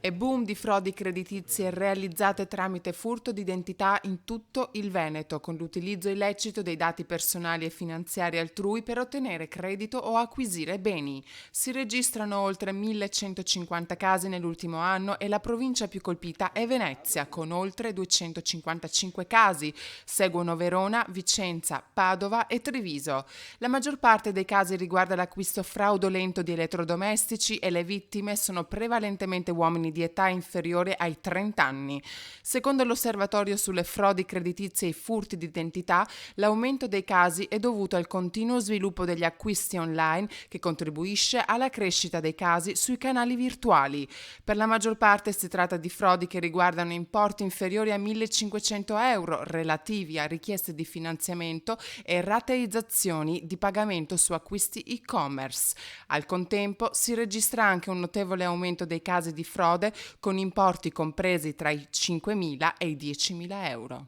E boom di frodi creditizie realizzate tramite furto d'identità in tutto il Veneto, con l'utilizzo illecito dei dati personali e finanziari altrui per ottenere credito o acquisire beni. Si registrano oltre 1150 casi nell'ultimo anno e la provincia più colpita è Venezia, con oltre 255 casi. Seguono Verona, Vicenza, Padova e Treviso. La maggior parte dei casi riguarda l'acquisto fraudolento di elettrodomestici e le vittime sono prevalentemente uomini di età inferiore ai 30 anni. Secondo l'Osservatorio sulle frodi creditizie e i furti d'identità, l'aumento dei casi è dovuto al continuo sviluppo degli acquisti online che contribuisce alla crescita dei casi sui canali virtuali. Per la maggior parte si tratta di frodi che riguardano importi inferiori a 1.500 euro relativi a richieste di finanziamento e rateizzazioni di pagamento su acquisti e-commerce. Al contempo si registra anche un notevole aumento dei casi di frode con importi compresi tra i 5.000 e i 10.000 euro.